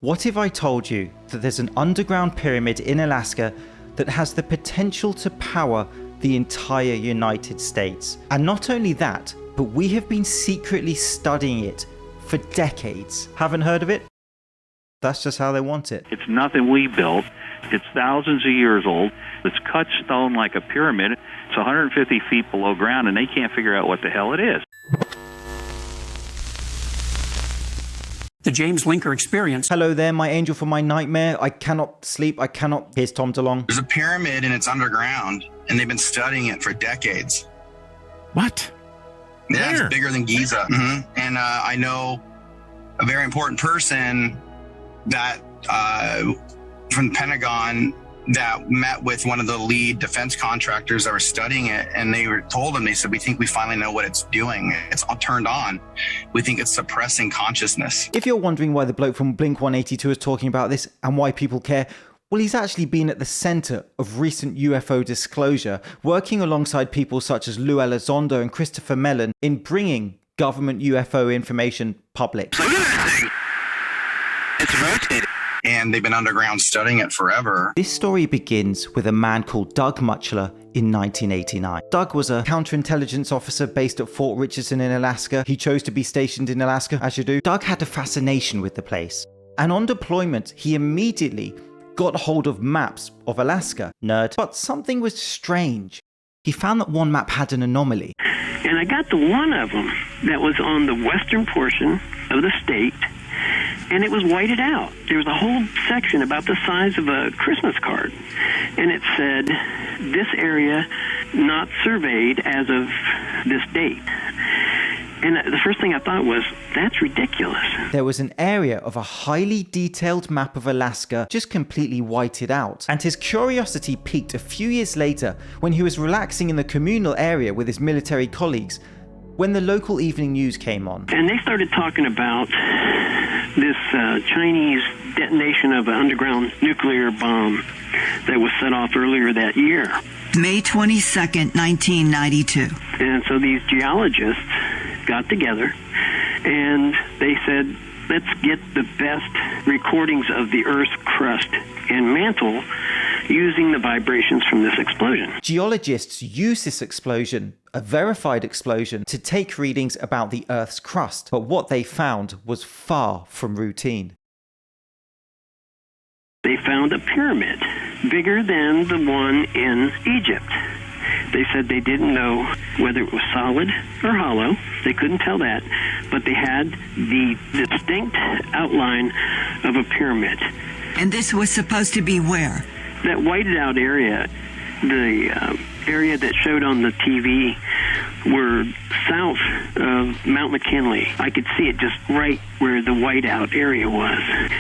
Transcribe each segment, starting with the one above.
What if I told you that there's an underground pyramid in Alaska that has the potential to power the entire United States? And not only that, but we have been secretly studying it for decades. Haven't heard of it? That's just how they want it. It's nothing we built. It's thousands of years old. It's cut stone like a pyramid. It's 150 feet below ground, and they can't figure out what the hell it is. The James Linker Experience. Hello there, my angel from my nightmare. I cannot sleep. Here's Tom DeLonge. There's a pyramid and it's underground, and they've been studying it for decades. What? Yeah, Where? It's bigger than Giza. And I know a very important person that from the Pentagon that met with one of the lead defense contractors that were studying it, and they said, we think we finally know what it's doing. It's all turned on. We think it's suppressing consciousness. If you're wondering why the bloke from Blink 182 is talking about this and why people care, well, he's actually been at the center of recent UFO disclosure, working alongside people such as Lou Elizondo and Christopher Mellon in bringing government UFO information public. Look at that thing. It's rotating. And they've been underground studying it forever. This story begins with a man called Doug Mutchler in 1989. Doug was a counterintelligence officer based at Fort Richardson in Alaska. He chose to be stationed in Alaska, as you do. Doug had a fascination with the place. And on deployment, he immediately got hold of maps of Alaska. Nerd. But something was strange. He found that one map had an anomaly. And I got to one of them that was on the western portion of the state, and it was whited out. There was a whole section about the size of a Christmas card, and it said, this area not surveyed as of this date. And the first thing I thought was, that's ridiculous. There was an area of a highly detailed map of Alaska just completely whited out. And his curiosity peaked a few years later when he was relaxing in the communal area with his military colleagues when the local evening news came on. And they started talking about this Chinese detonation of an underground nuclear bomb that was set off earlier that year. May 22nd, 1992. And so these geologists got together and they said, let's get the best recordings of the Earth's crust and mantle using the vibrations from this explosion. Geologists use this explosion, a verified explosion, to take readings about the Earth's crust, but what they found was far from routine. They found a pyramid bigger than the one in Egypt. They said they didn't know whether it was solid or hollow. They couldn't tell that, but they had the distinct outline of a pyramid. And this was supposed to be where? That whited out area, the area that showed on the TV, were south of Mount McKinley. I could see it just right where the whiteout area was.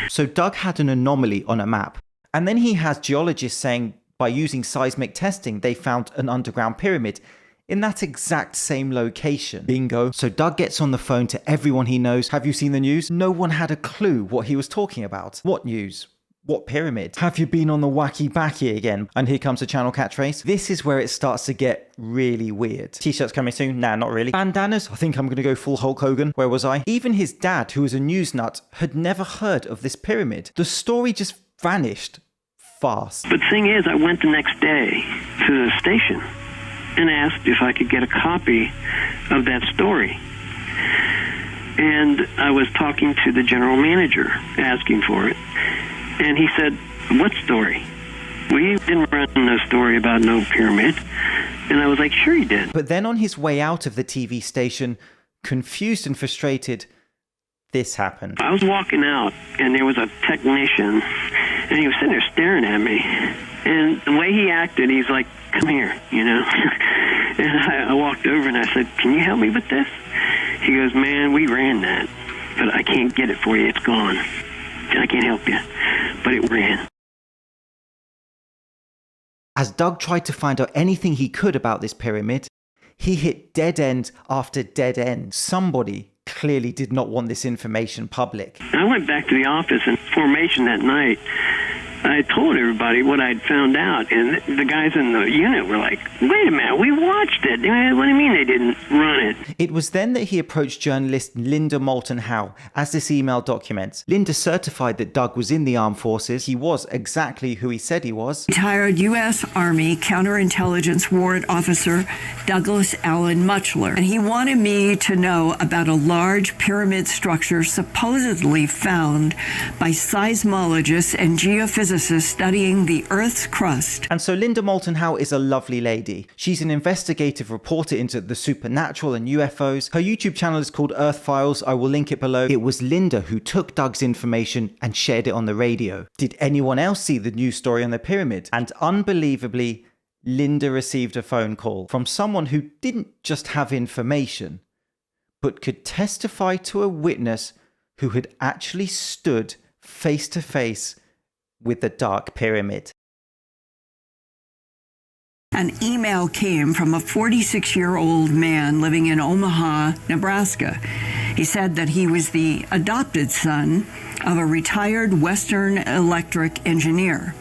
So Doug had an anomaly on a map. And then he has geologists saying by using seismic testing, they found an underground pyramid in that exact same location. Bingo. So Doug gets on the phone to everyone he knows. Have you seen the news? No one had a clue what he was talking about. What news? What pyramid? Have you been on the wacky backy again? And here comes the channel catchphrase. This is where it starts to get really weird. T-shirts coming soon? Nah, not really. Bandanas? I think I'm gonna go full Hulk Hogan. Where was I? Even his dad, who was a news nut, had never heard of this pyramid. The story just vanished fast. But the thing is, I went the next day to the station and asked if I could get a copy of that story. And I was talking to the general manager, asking for it. And he said, what story? We didn't run no story about no pyramid. And I was like, sure you did. But then on his way out of the TV station, confused and frustrated, this happened. I was walking out, and there was a technician, and he was sitting there staring at me. And the way he acted, he's like, come here, you know. And I walked over, and I said, can you help me with this? He goes, man, we ran that, but I can't get it for you. It's gone. I can't help you. But it ran. As Doug tried to find out anything he could about this pyramid, he hit dead end after dead end. Somebody clearly did not want this information public. I went back to the office in formation that night, I told everybody what I'd found out, and the guys in the unit were like, wait a minute, we watched it. What do you mean they didn't run it? It was then that he approached journalist Linda Moulton Howe, as this email documents. Linda certified that Doug was in the armed forces. He was exactly who he said he was. Retired U.S. Army counterintelligence warrant officer Douglas Allen Muchler. And he wanted me to know about a large pyramid structure supposedly found by seismologists and geophysicists studying the Earth's crust. And so Linda Moulton Howe is a lovely lady. She's an investigative reporter into the supernatural and UFOs. Her YouTube channel is called Earth Files. I will link it below. It was Linda who took Doug's information and shared it on the radio. Did anyone else see the news story on the pyramid? And unbelievably, Linda received a phone call from someone who didn't just have information, but could testify to a witness who had actually stood face to face with the Dark Pyramid. An email came from a 46-year-old man living in Omaha, Nebraska. He said that he was the adopted son of a retired Western Electric engineer.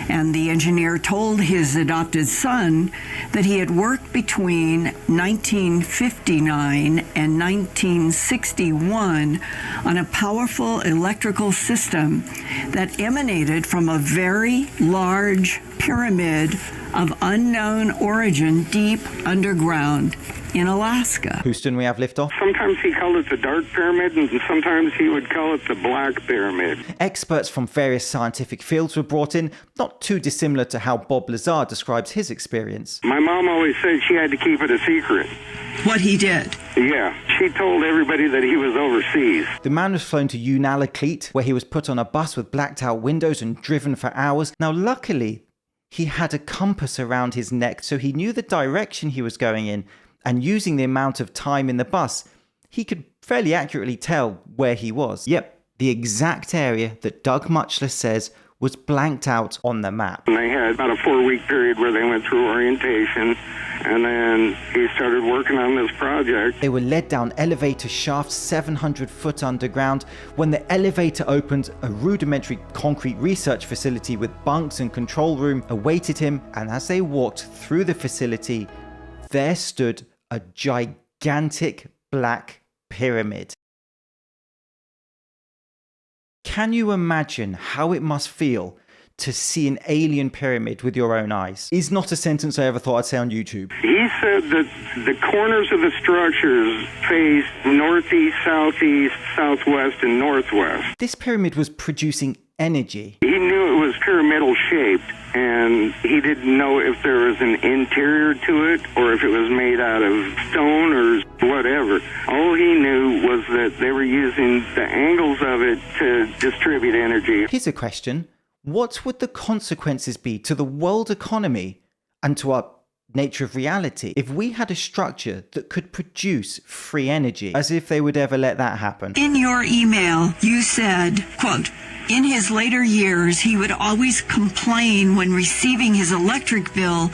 And the engineer told his adopted son that he had worked between 1959 and 1961 on a powerful electrical system that emanated from a very large pyramid of unknown origin deep underground in Alaska. Houston, we have liftoff. Sometimes he called it the Dark Pyramid, and sometimes he would call it the Black Pyramid. Experts from various scientific fields were brought in, not too dissimilar to how Bob Lazar describes his experience. My mom always said she had to keep it a secret. What he did. Yeah, she told everybody that he was overseas. The man was flown to Unalakleet, where he was put on a bus with blacked out windows and driven for hours. Now, luckily, he had a compass around his neck, so he knew the direction he was going in. And using the amount of time in the bus, he could fairly accurately tell where he was. Yep, the exact area that Doug Muchler says was blanked out on the map. And they had about a 4-week period where they went through orientation, and then he started working on this project. They were led down elevator shafts 700 foot underground. When the elevator opened, a rudimentary concrete research facility with bunks and control room awaited him, and as they walked through the facility, there stood a gigantic black pyramid. Can you imagine how it must feel to see an alien pyramid with your own eyes? Is not a sentence I ever thought I'd say on YouTube. He said that the corners of the structures faced northeast, southeast, southwest, and northwest. This pyramid was producing energy. He knew it was pyramidal shaped, and he didn't know if there was an interior to it or if it was made out of stone or whatever. All he knew was that they were using the angles of it to distribute energy. Here's a question. What would the consequences be to the world economy and to our nature of reality if we had a structure that could produce free energy? As if they would ever let that happen. In your email, you said, quote, in his later years, he would always complain when receiving his electric bill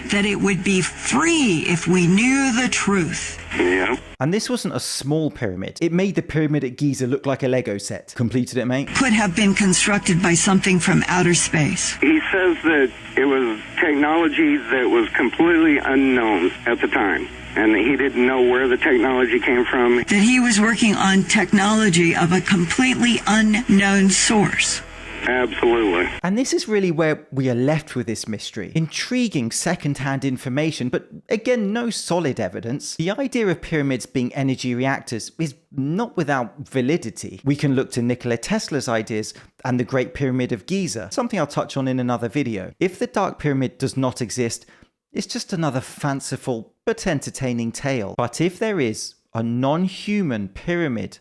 that it would be free if we knew the truth. Yeah. And this wasn't a small pyramid. It made the pyramid at Giza look like a Lego set. Completed it, mate? Could have been constructed by something from outer space. He says that it was technology that was completely unknown at the time, and he didn't know where the technology came from. That he was working on technology of a completely unknown source. Absolutely. And this is really where we are left with this mystery. Intriguing second-hand information, but again, no solid evidence. The idea of pyramids being energy reactors is not without validity. We can look to Nikola Tesla's ideas and the Great Pyramid of Giza, something I'll touch on in another video. If the Dark Pyramid does not exist, it's just another fanciful but entertaining tale. But if there is a non-human pyramid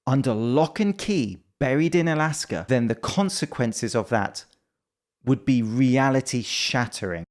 under lock and key buried in Alaska, then the consequences of that would be reality shattering.